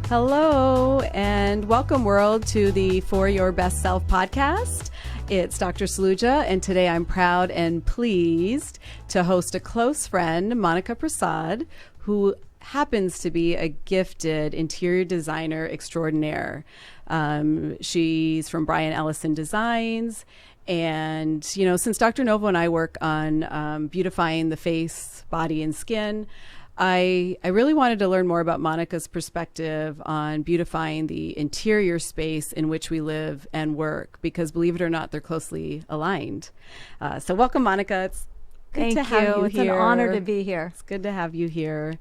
Hello and welcome, world, to the For Your Best Self podcast. It's Dr. Saluja, and today I'm proud and pleased to host a close friend, Monika Prasad, who happens to be a gifted interior designer extraordinaire. She's from Brian Ellison Designs. And, since Dr. Novo and I work on beautifying the face, body, and skin, I really wanted to learn more about Monika's perspective on beautifying the interior space in which we live and work, because believe it or not, they're closely aligned. So welcome, Monika. It's good to have you here. It's an honor to be here. It's good to have you here.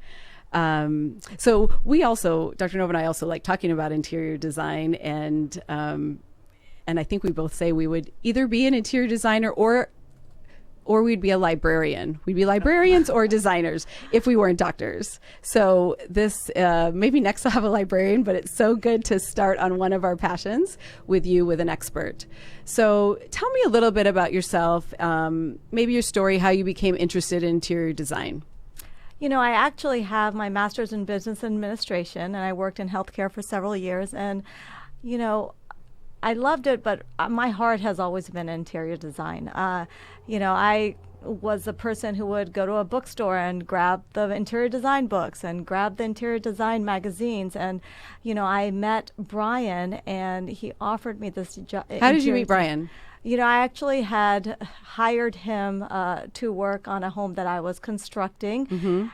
So we also, Dr. Nova and I also like talking about interior design, and I think we both say we would either be an interior designer or we'd be a librarian. We'd be librarians or designers if we weren't doctors. So this, maybe next I'll have a librarian, but it's so good to start on one of our passions with you, with an expert. So tell me a little bit about yourself, maybe your story, how you became interested in interior design. I actually have my master's in business administration, and I worked in healthcare for several years. And, I loved it, but my heart has always been interior design. I was a person who would go to a bookstore and grab the interior design books and grab the interior design magazines. And, I met Brian, and he offered me this job. How did you meet Brian? I actually had hired him to work on a home that I was constructing. Mm-hmm.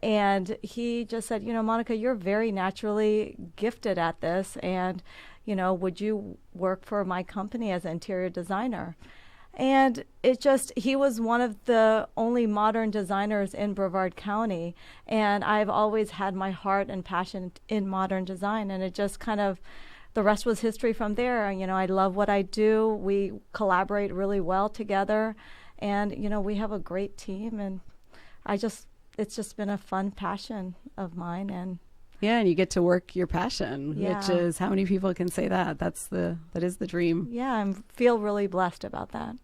And he just said, Monika, you're very naturally gifted at this. And, would you work for my company as an interior designer? And he was one of the only modern designers in Brevard County. And I've always had my heart and passion in modern design. And it just the rest was history from there. I love what I do. We collaborate really well together. And, we have a great team. And it's just been a fun passion of mine. And you get to work your passion, which is, how many people can say that? That is the dream. Yeah, I feel really blessed about that.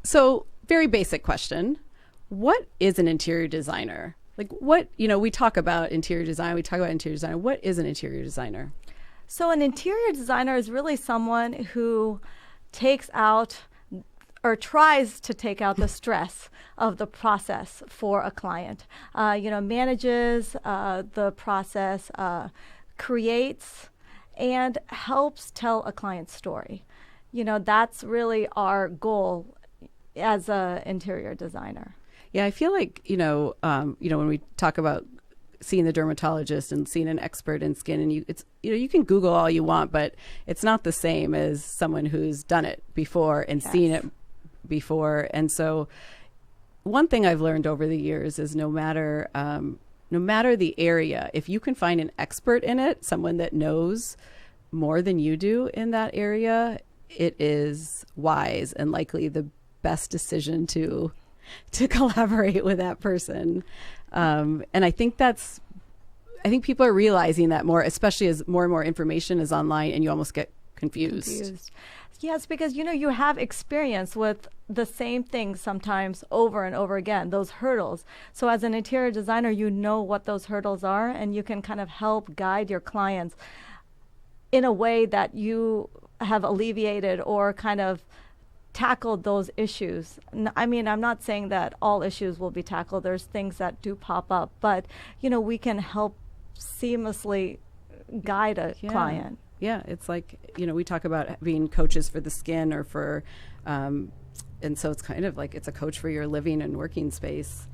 So very basic question. What is an interior designer? Like we talk about interior design. What is an interior designer? So an interior designer is really someone who takes out or tries to take out the stress of the process for a client. Manages the process, creates, and helps tell a client's story. That's really our goal as an interior designer. Yeah, I feel like, when we talk about seeing the dermatologist and seeing an expert in skin, and you can Google all you want, but it's not the same as someone who's done it before and seen it before. And so one thing I've learned over the years is no matter the area, if you can find an expert in it, someone that knows more than you do in that area, it is wise and likely the best decision to collaborate with that person. And I think people are realizing that more, especially as more and more information is online and you almost get confused. Yes, because, you have experience with the same thing sometimes over and over again, those hurdles. So as an interior designer, you know what those hurdles are, and you can kind of help guide your clients in a way that you have alleviated or kind of tackled those issues. I'm not saying that all issues will be tackled. There's things that do pop up, but, we can help seamlessly guide a client. Yeah, it's like, we talk about being coaches for the skin or for, and so it's kind of like it's a coach for your living and working space.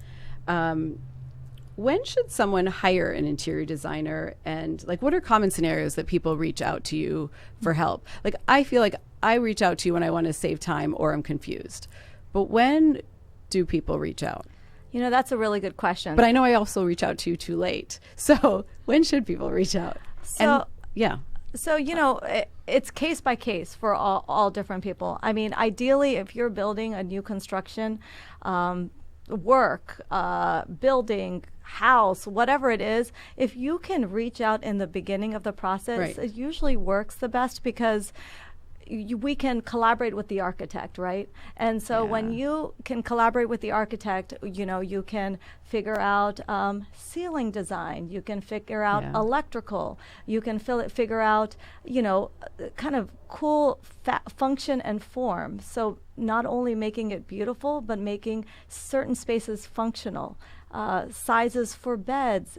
When should someone hire an interior designer, and what are common scenarios that people reach out to you for help? I feel like I reach out to you when I want to save time or I'm confused. But when do people reach out? That's a really good question. But I know I also reach out to you too late. So when should people reach out? So it's case by case for all different people. Ideally, if you're building a new construction, work, building, house, whatever it is, if you can reach out in the beginning of the process, it usually works the best, because we can collaborate with the architect, right? And so when you can collaborate with the architect, you can figure out ceiling design, you can figure out electrical, you can figure out, kind of cool function and form. So not only making it beautiful, but making certain spaces functional, sizes for beds,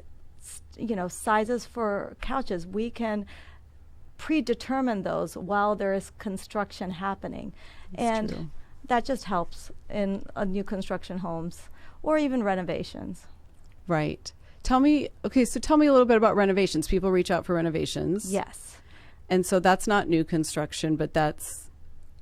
sizes for couches. We can predetermine those while there is construction happening. That's true. That just helps in new construction homes or even renovations. Right. Tell me a little bit about renovations. People reach out for renovations. Yes. And so that's not new construction, but that's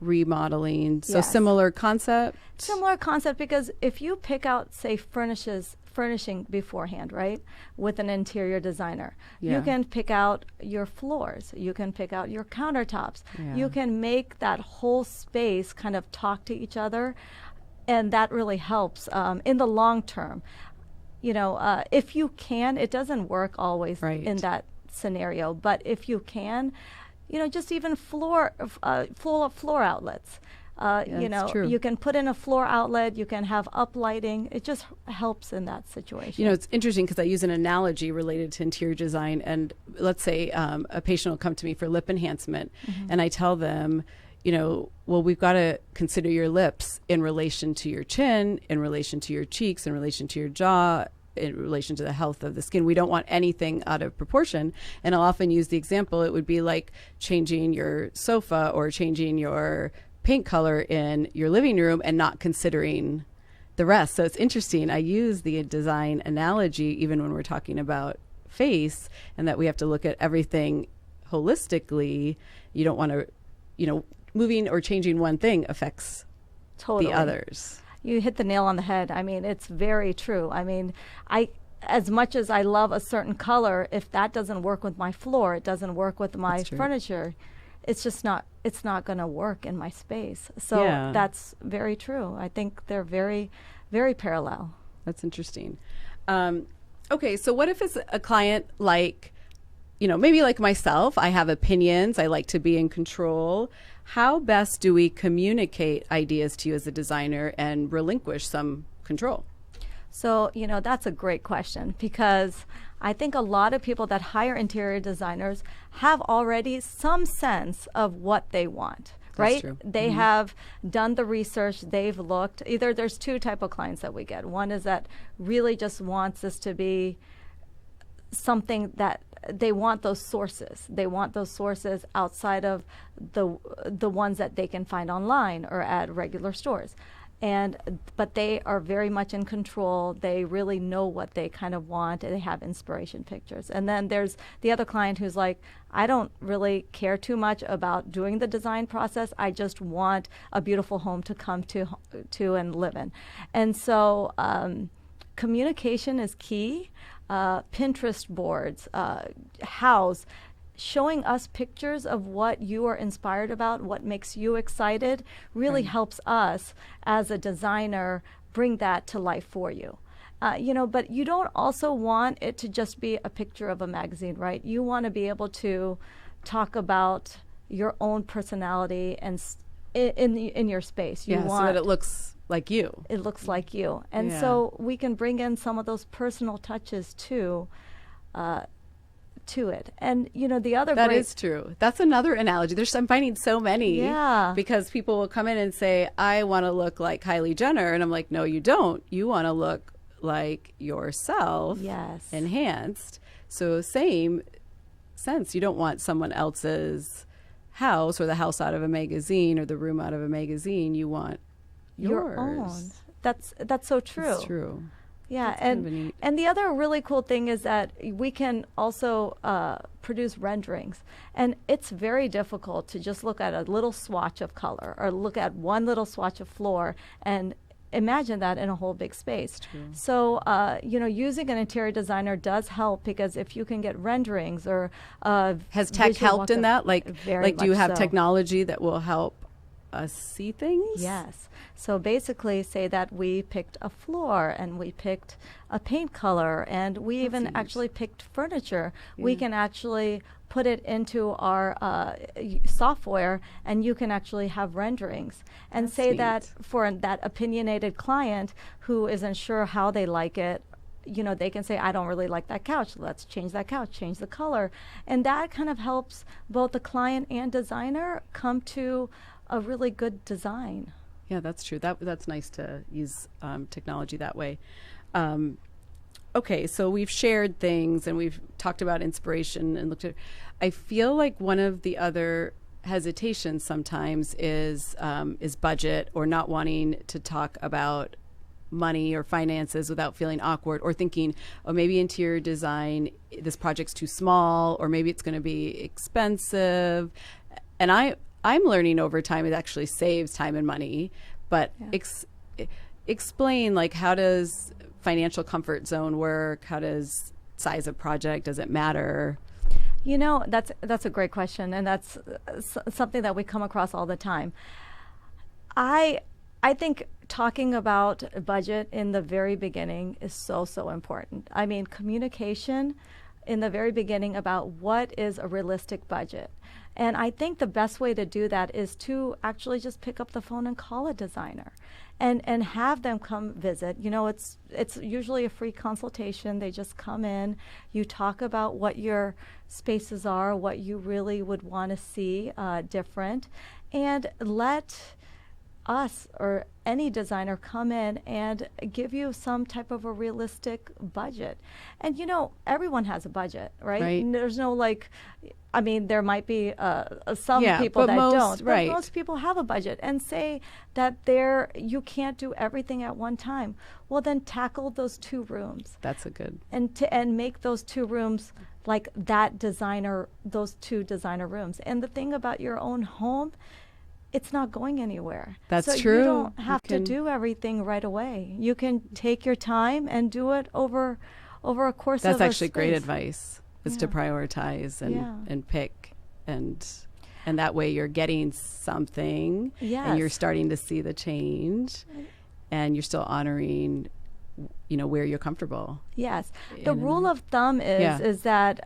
remodeling. So Yes. similar concept? Similar concept, because if you pick out, say, furnishing beforehand, right, with an interior designer, you can pick out your floors, you can pick out your countertops, you can make that whole space kind of talk to each other, and that really helps in the long term. If you can, it doesn't work always in that scenario, but if you can, just even floor outlets. True. You can put in a floor outlet, you can have uplighting. It just helps in that situation. It's interesting because I use an analogy related to interior design. And let's say a patient will come to me for lip enhancement, and I tell them, well, we've got to consider your lips in relation to your chin, in relation to your cheeks, in relation to your jaw, in relation to the health of the skin. We don't want anything out of proportion. And I'll often use the example, it would be like changing your sofa or changing your paint color in your living room and not considering the rest. So it's interesting. I use the design analogy even when we're talking about face, and that we have to look at everything holistically. You don't want to, moving or changing one thing affects the others. You hit the nail on the head. I mean, it's very true. I mean, as much as I love a certain color, if that doesn't work with my floor, it doesn't work with my furniture, it's not going to work in my space. So that's very true. I think they're very, very parallel. That's interesting. Okay, so what if it's a client like, maybe like myself, I have opinions, I like to be in control. How best do we communicate ideas to you as a designer and relinquish some control? So, that's a great question, because I think a lot of people that hire interior designers have already some sense of what they want, right? That's true. They have done the research, they've looked. Either there's two type of clients that we get. One is that really just wants this to be something that they want those sources. They want those sources outside of the ones that they can find online or at regular stores. But they are very much in control. They really know what they kind of want, and they have inspiration pictures. And then there's the other client who's like, I don't really care too much about doing the design process. I just want a beautiful home to come to and live in. And so communication is key. Pinterest boards, showing us pictures of what you are inspired about, what makes you excited, really helps us as a designer bring that to life for you. But you don't also want it to just be a picture of a magazine, right? You want to be able to talk about your own personality and in your space. You want so that it looks like you. It looks like you. And so we can bring in some of those personal touches to it. And the other that is true. That's another analogy. I'm finding so many. Yeah. Because people will come in and say, I want to look like Kylie Jenner, and I'm like, no, you don't. You want to look like yourself. Yes. Enhanced. So same sense. You don't want someone else's house or the house out of a magazine or the room out of a magazine. You want your own. That's so true. It's true. Yeah, That's and the other really cool thing is that we can also produce renderings, and it's very difficult to just look at a little swatch of color or look at one little swatch of floor and imagine that in a whole big space. So using an interior designer does help, because if you can get renderings or has tech helped in that? Like do you have technology that will help us see things? Yes. So basically, say that we picked a floor and we picked a paint color and we even actually picked furniture. Yeah. We can actually put it into our software, and you can actually have renderings. And That's say neat. that for that opinionated client who isn't sure how they like it, they can say, I don't really like that couch. Let's change that couch, change the color. And that kind of helps both the client and designer come to a really good design. Yeah, that's true. That's nice to use technology that way. Okay, so we've shared things and we've talked about inspiration and looked at. I feel like one of the other hesitations sometimes is budget, or not wanting to talk about money or finances without feeling awkward, or thinking, oh, maybe interior design, this project's too small, or maybe it's going to be expensive. And I'm learning over time it actually saves time and money. But explain, like, how does financial comfort zone work? How does size of project, does it matter? That's a great question, and that's something that we come across all the time. I think talking about budget in the very beginning is so important. I mean, communication in the very beginning about what is a realistic budget. And I think the best way to do that is to actually just pick up the phone and call a designer and have them come visit. It's usually a free consultation. They just come in, you talk about what your spaces are, what you really would want to see different, and let us or any designer come in and give you some type of a realistic budget. And everyone has a budget, right? There's no there might be some people that don't, but most people have a budget, and say that you can't do everything at one time. Well, then tackle those 2 rooms. That's a good. And make those 2 rooms like those 2 designer rooms. And the thing about your own home, it's not going anywhere. That's so true. You don't have to do everything right away. You can take your time and do it over a course of a That's actually space. great advice, is to prioritize and pick, and that way you're getting something, and you're starting to see the change, and you're still honoring where you're comfortable. Yes. The rule of thumb is that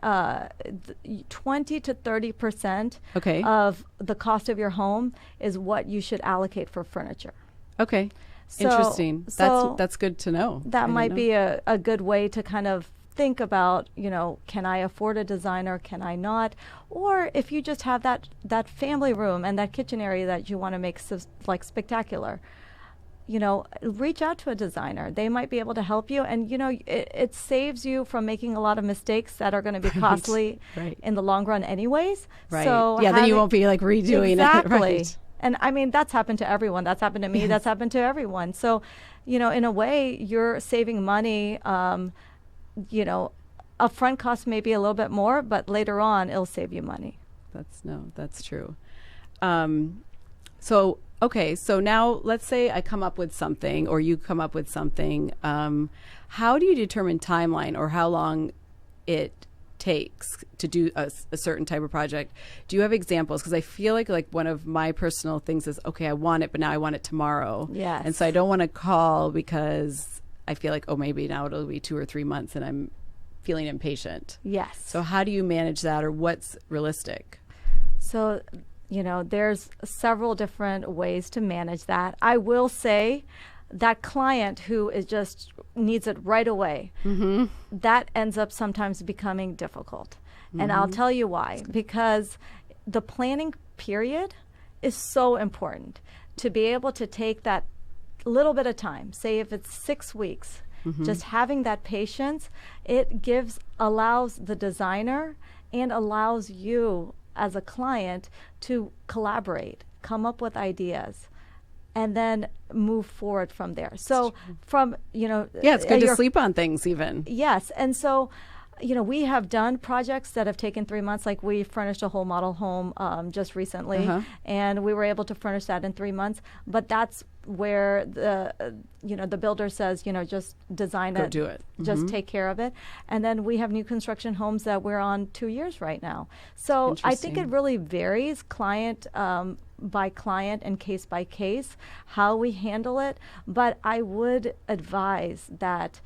20 to 30% of the cost of your home is what you should allocate for furniture. Okay. So, interesting. That's good to know. That might be a good way to kind of think about, can I afford a designer? Can I not? Or if you just have that family room and that kitchen area that you want to make spectacular, reach out to a designer. They might be able to help you. And, it saves you from making a lot of mistakes that are going to be costly in the long run anyways. Right. So then you won't be redoing it. Right. And I mean, that's happened to everyone. That's happened to me. That's happened to everyone. So, in a way, you're saving money. Upfront cost may be a little bit more, but later on, it'll save you money. That's true. So now let's say I come up with something, or you come up with something. How do you determine timeline, or how long it takes to do a certain type of project? Do you have examples? Because I feel like one of my personal things is, okay, I want it, but now I want it tomorrow. Yes. And so I don't want to call because I feel like, oh, maybe now it'll be 2 or 3 months and I'm feeling impatient. Yes. So how do you manage that, or what's realistic? So, there's several different ways to manage that. I will say that client who is just needs it right away, that ends up sometimes becoming difficult. And I'll tell you why. Because the planning period is so important to be able to take that little bit of time. Say if it's 6 weeks, just having that patience, it allows the designer and allows you as a client to collaborate, come up with ideas, and then move forward from there. So it's good to sleep on things even. Yes. And so, we have done projects that have taken 3 months. Like we furnished a whole model home just recently, and we were able to furnish that in 3 months. But that's where the builder says, just design it, do it, just take care of it. And then we have new construction homes that we're on 2 years right now. So I think it really varies client by client and case by case how we handle it. But I would advise that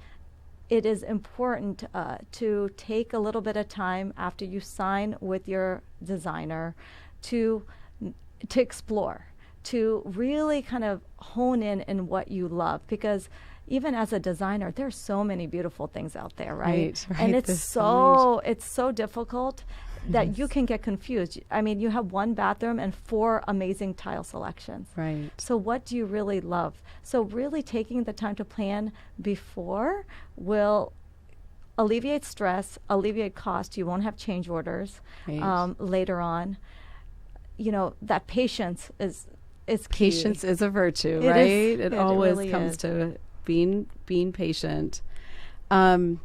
it is important to take a little bit of time after you sign with your designer to explore, to really kind of hone in what you love, because even as a designer, there's so many beautiful things out there, right? Right. And it's so difficult that you can get confused. I mean, you have one bathroom and 4 amazing tile selections. Right. So what do you really love? So really taking the time to plan before will alleviate stress, alleviate cost. You won't have change orders later on. You know, that patience is key. Patience is a virtue, right? It always really comes to being patient. Can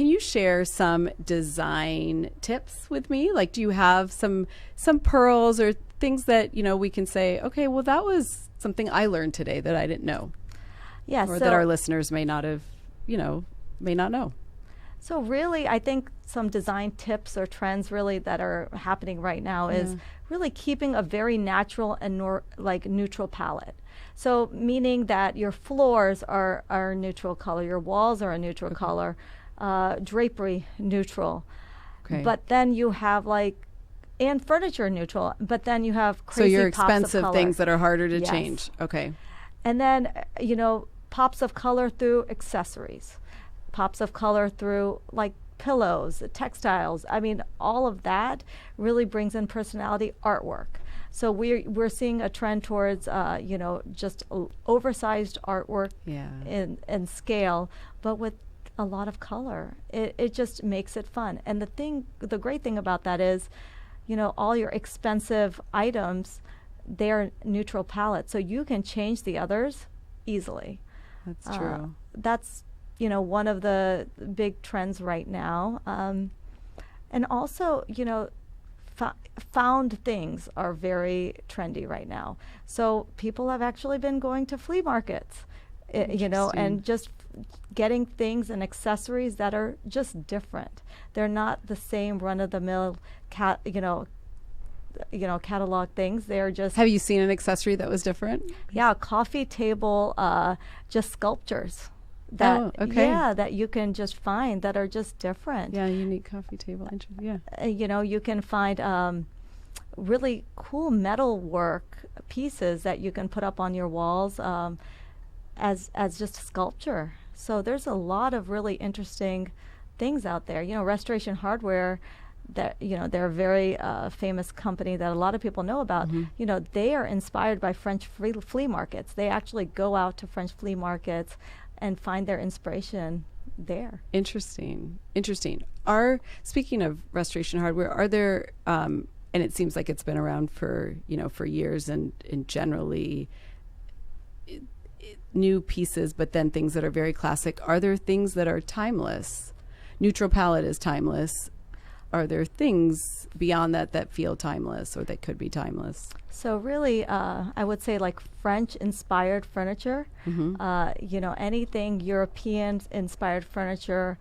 you share some design tips with me? Like, do you have some pearls or things that, you know, we can say, okay, well, that was something I learned today that I didn't know. Yes. Or that our listeners may not have, you know, may not know. So really, I think some design tips or trends really that are happening right now is really keeping a very natural and neutral palette. So meaning that your floors are a neutral color, your walls are a neutral color, drapery neutral. Okay. But then you have and furniture neutral, but then you have crazy so your pops of expensive color. things that are harder to Yes. change. Okay. And then, you know, pops of color through accessories, pops of color through pillows, textiles. I mean, all of that really brings in personality. Artwork. So we're seeing a trend towards, you know, just oversized artwork in scale, but with a lot of color. It just makes it fun. And the great thing about that is, you know, all your expensive items, they're neutral palette, so you can change the others easily. That's true. That's, you know, one of the big trends right now. And also, you know, found things are very trendy right now. So people have actually been going to flea markets, you know, and just getting things and accessories that are just different. They're not the same run-of-the-mill catalog things. They're just... Have you seen an accessory that was different? Yeah, coffee table, just sculptures. That you can just find that are just different. Yeah, unique coffee table. Yeah. You know, you can find really cool metal work pieces that you can put up on your walls as just sculpture. So there's a lot of really interesting things out there. You know, Restoration Hardware, that, you know, they're a very famous company that a lot of people know about. You know, they are inspired by French flea markets. They actually go out to French flea markets and find their inspiration there. Interesting. Speaking of Restoration Hardware, are there, and it seems like it's been around for years and generally new pieces, but then things that are very classic. Are there things that are timeless? Neutral palette is timeless. Are there things beyond that feel timeless or that could be timeless? So really, I would say French-inspired furniture. You know, anything European-inspired furniture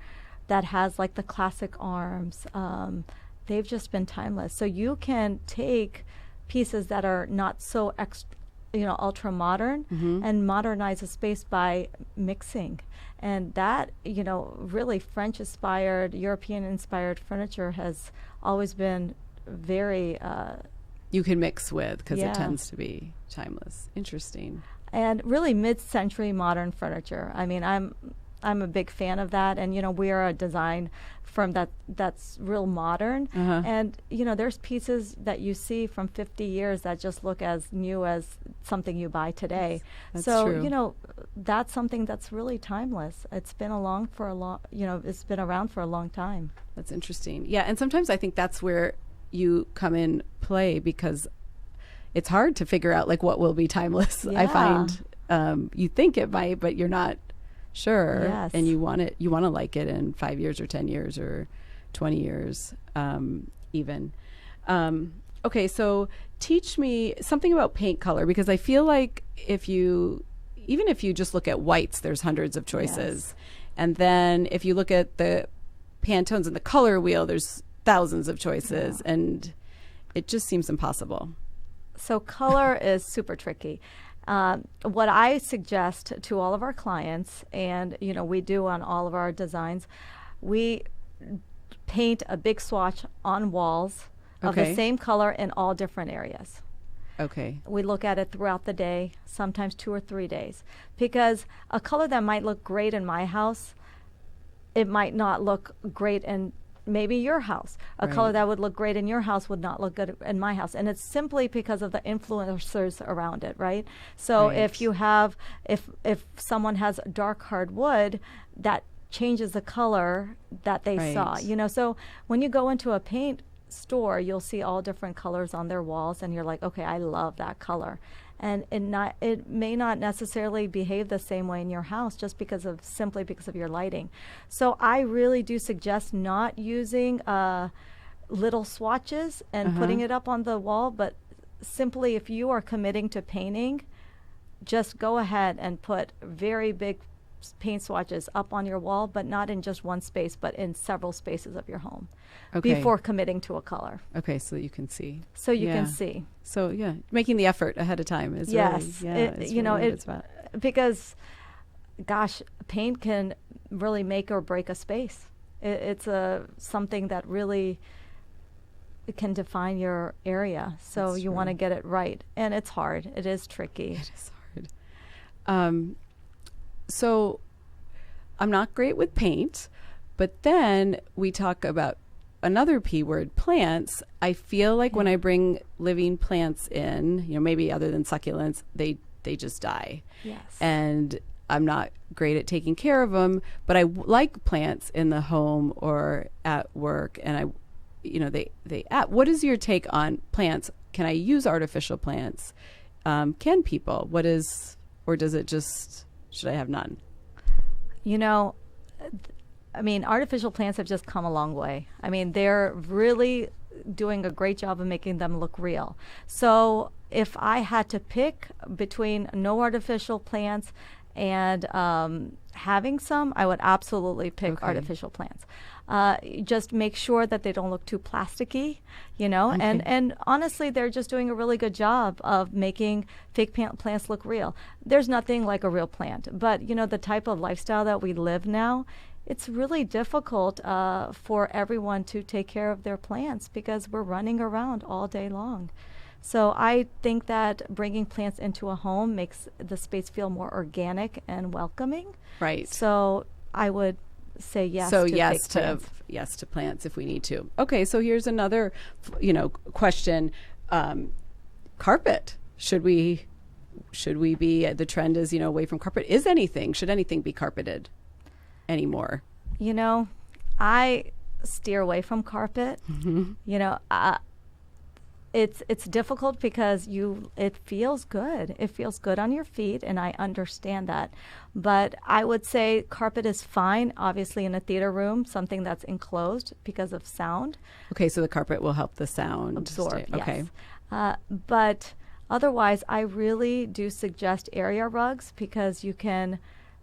that has the classic arms, they've just been timeless. So you can take pieces that are not so ultra modern and modernize a space by mixing. And that, you know, really French-inspired, European-inspired furniture has always been very... you can mix with, because it tends to be timeless. Interesting. And really mid-century modern furniture. I mean, I'm a big fan of that. And, you know, we are a design firm that's real modern. And, you know, there's pieces that you see from 50 years that just look as new as something you buy today. That's so, true. You know, that's something that's really timeless. It's been around for a long time. That's interesting. Yeah, and sometimes I think that's where you come in play, because it's hard to figure out what will be timeless. I find you think it might, but you're not sure. Yes. And you want to like it in 5 years or 10 years or 20 years even. Okay, so teach me something about paint color, because I feel like even if you just look at whites, there's hundreds of choices. And then if you look at the Pantones and the color wheel, there's thousands of choices, and it just seems impossible. So color is super tricky. What I suggest to all of our clients, and we do on all of our designs, we paint a big swatch on walls of the same color in all different areas. Okay. We look at it throughout the day, sometimes 2 or 3 days, because a color that might look great in my house, it might not look great in maybe your house. A color that would look great in your house would not look good in my house. And it's simply because of the influencers around it, right? So if you have, if someone has dark hardwood, that changes the color that they saw. So when you go into a paint store, you'll see all different colors on their walls, and you're like, okay, I love that color. And it may not necessarily behave the same way in your house just simply because of your lighting. So I really do suggest not using little swatches and putting it up on the wall, but simply if you are committing to painting, just go ahead and put very big paint swatches up on your wall, but not in just one space, but in several spaces of your home before committing to a color. Okay, so you can see. So you can see. So making the effort ahead of time is because, gosh, paint can really make or break a space. It's something that really can define your area. So That's you want to get it right, and it's hard. It is tricky. It is hard. So I'm not great with paint, but then we talk about another P word, plants. I feel like when I bring living plants in, maybe other than succulents, they just die. Yes. And I'm not great at taking care of them, but I like plants in the home or at work. And what is your take on plants? Can I use artificial plants? Can people? Or does it just... Should I have none? Artificial plants have just come a long way. They're really doing a great job of making them look real. So if I had to pick between no artificial plants and having some, I would absolutely pick artificial plants. Just make sure that they don't look too plasticky, and honestly, they're just doing a really good job of making fake plants look real. There's nothing like a real plant, but the type of lifestyle that we live now, it's really difficult for everyone to take care of their plants because we're running around all day long. So I think that bringing plants into a home makes the space feel more organic and welcoming. Right. So I would say yes. So to yes to plants. yes to plants if we need to. Okay. So here's another, question. Carpet. Should we be? The trend is away from carpet. Should anything be carpeted anymore? I steer away from carpet. It's difficult because it feels good. It feels good on your feet, and I understand that. But I would say carpet is fine, obviously in a theater room, something that's enclosed because of sound. Okay, so the carpet will help the sound absorb. Okay. Yes. But otherwise, I really do suggest area rugs because you can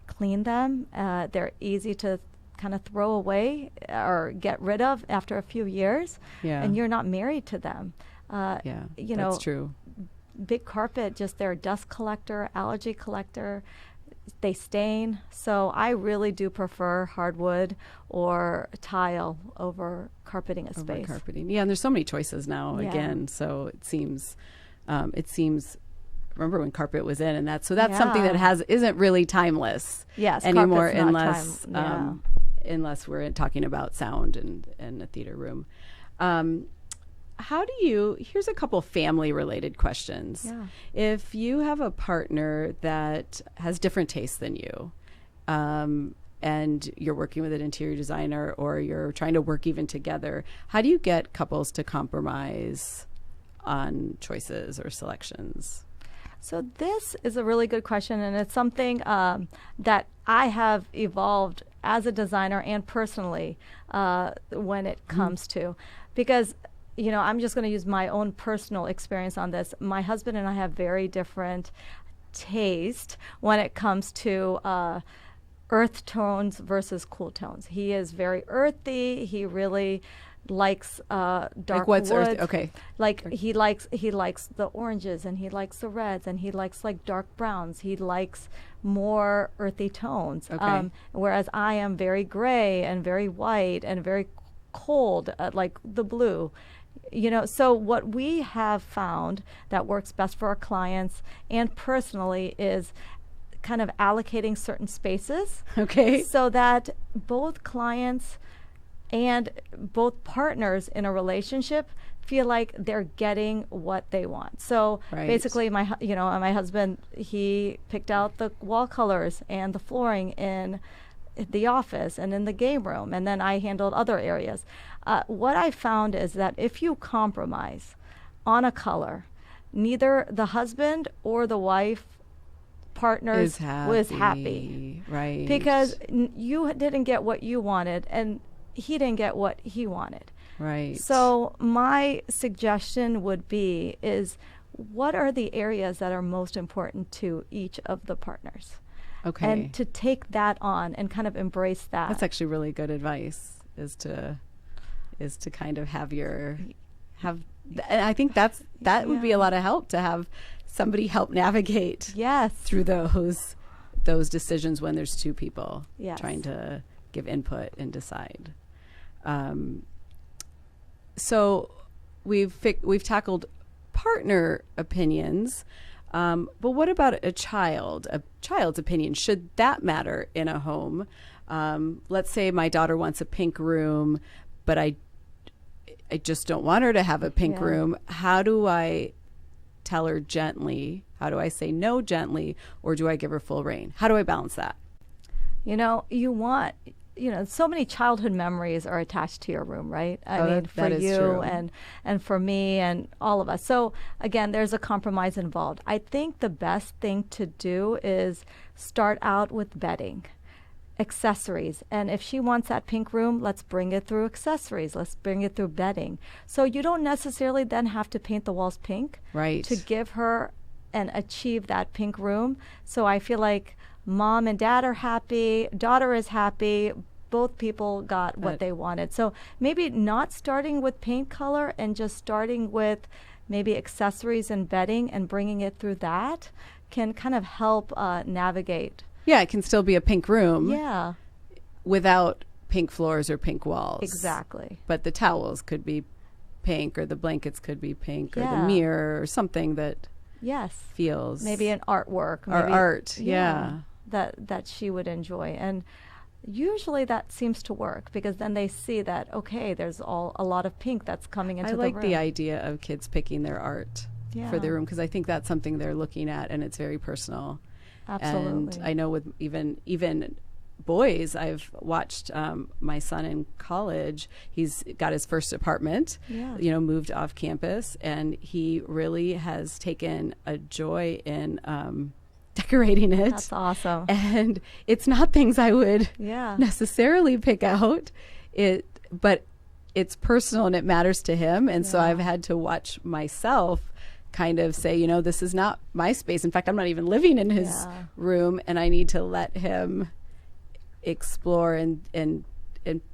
clean them. They're easy to kind of throw away or get rid of after a few years, and you're not married to them. That's true. Big carpet, just they're a dust collector, allergy collector. They stain. So I really do prefer hardwood or tile over carpeting a space. Carpeting. Yeah, and there's so many choices now again. So it seems, remember when carpet was in, and that's something that isn't really timeless anymore unless we're talking about sound and a theater room. Here's a couple family related questions. Yeah. If you have a partner that has different tastes than you, and you're working with an interior designer or you're trying to work even together, how do you get couples to compromise on choices or selections? So this is a really good question, and it's something that I have evolved as a designer and personally when it comes to, because I'm just going to use my own personal experience on this. My husband and I have very different taste when it comes to earth tones versus cool tones. He is very earthy. He really likes dark Like what's woods. okay. Like he likes the oranges, and he likes the reds, and he likes like dark browns. He likes more earthy tones. Okay. Whereas I am very gray and very white and very cold, like the blue. So what we have found that works best for our clients and personally is kind of allocating certain spaces. Okay. So that both clients and both partners in a relationship feel like they're getting what they want. So basically my husband, he picked out the wall colors and the flooring in the office and in the game room, and then I handled other areas. What I found is that if you compromise on a color, neither the husband or the wife partners was happy. Right. Because you didn't get what you wanted and he didn't get what he wanted. Right. So my suggestion would be is what are the areas that are most important to each of the partners? Okay. And to take that on and kind of embrace that. That's actually really good advice, is to kind of and I think that would be a lot of help, to have somebody help navigate through those decisions when there's two people trying to give input and decide. So we've tackled partner opinions, but what about a child's opinion? Should that matter in a home? Let's say my daughter wants a pink room, but I just don't want her to have a pink room. How do I tell her gently? How do I say no gently, or do I give her full rein? How do I balance that? So many childhood memories are attached to your room, right? I mean, for that is you true. and for me and all of us. So again, there's a compromise involved. I think the best thing to do is start out with bedding, accessories. And if she wants that pink room, let's bring it through accessories. Let's bring it through bedding. So you don't necessarily then have to paint the walls pink to give her and achieve that pink room. So I feel like mom and dad are happy, daughter is happy, both people got what they wanted. So maybe not starting with paint color and just starting with maybe accessories and bedding and bringing it through that can kind of help navigate. Yeah, it can still be a pink room. Yeah. Without pink floors or pink walls. Exactly. But the towels could be pink, or the blankets could be pink, or the mirror, or something that feels maybe an artwork or art. That she would enjoy. And usually that seems to work, because then they see that, okay, there's a lot of pink that's coming into the room. I like the idea of kids picking their art for their room, because I think that's something they're looking at and it's very personal. Absolutely. And I know with even boys, I've watched my son in college. He's got his first apartment, moved off campus, and he really has taken a joy in decorating it. That's awesome. And it's not things I would necessarily pick out, but it's personal and it matters to him. And so I've had to watch myself kind of say, this is not my space. In fact, I'm not even living in his room, and I need to let him explore and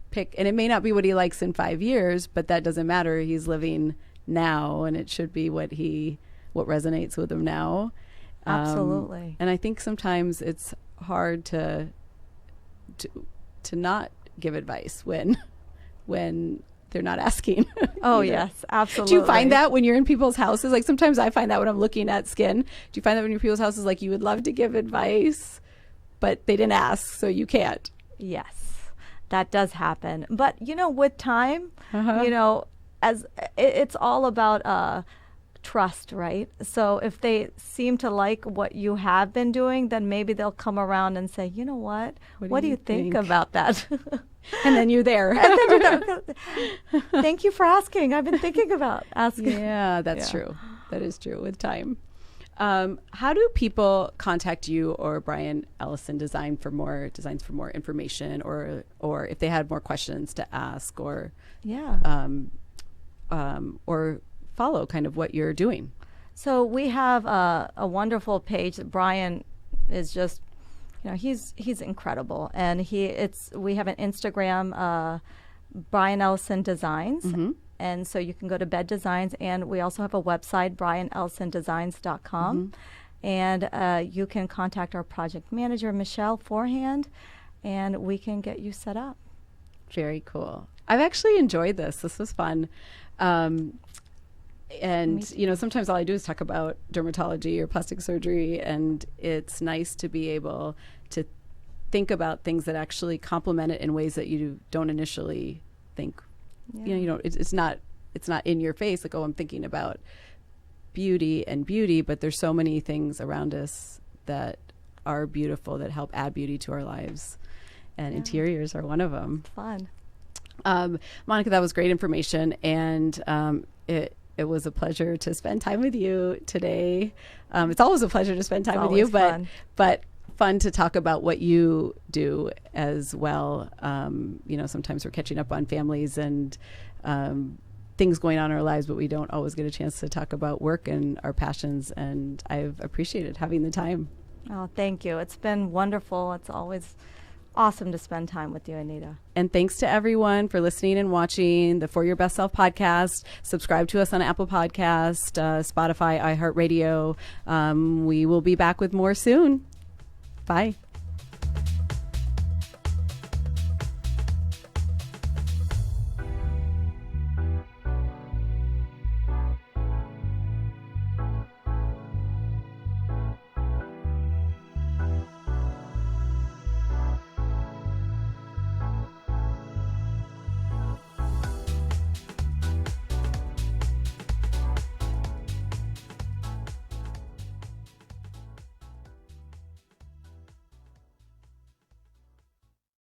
pick. And it may not be what he likes in 5 years, but that doesn't matter. He's living now, and it should be what resonates with him now. Absolutely. And I think sometimes it's hard to not give advice when they're not asking. Oh, yes, absolutely. Do you find that when you're in people's houses? Like sometimes I find that when I'm looking at skin. Do you find that when you're in people's houses, like you would love to give advice, but they didn't ask, so you can't? Yes, that does happen. But, with time, as it's all about trust, right? So if they seem to like what you have been doing, then maybe they'll come around and say, you know what do you think about that? And then you're there. Thank you for asking. I've been thinking about asking. Yeah, that's true. That is true with time. How do people contact you or Brian Ellison Designs for more information, or if they had more questions to ask, or or follow kind of what you're doing? So we have a wonderful page. Brian is just, he's incredible, and we have an Instagram Brian Ellison Designs. Mm-hmm. And so you can go to Bed Designs, and we also have a website, brianellisondesigns.com. And you can contact our project manager, Michelle, forehand, and we can get you set up. Very cool. I've actually enjoyed this. This was fun. And, sometimes all I do is talk about dermatology or plastic surgery, and it's nice to be able to think about things that actually complement it in ways that you don't initially think. Yeah. It's not in your face, like, oh, I'm thinking about beauty, but there's so many things around us that are beautiful, that help add beauty to our lives. And interiors are one of them. Fun. Monika, that was great information. And it was a pleasure to spend time with you today. It's always a pleasure to spend time with you, but fun to talk about what you do as well. Sometimes we're catching up on families and things going on in our lives, but we don't always get a chance to talk about work and our passions. And I've appreciated having the time. Oh, thank you. It's been wonderful. It's always awesome to spend time with you, Anita. And thanks to everyone for listening and watching the For Your Best Self podcast. Subscribe to us on Apple Podcast, Spotify, iHeartRadio. We will be back with more soon. Bye.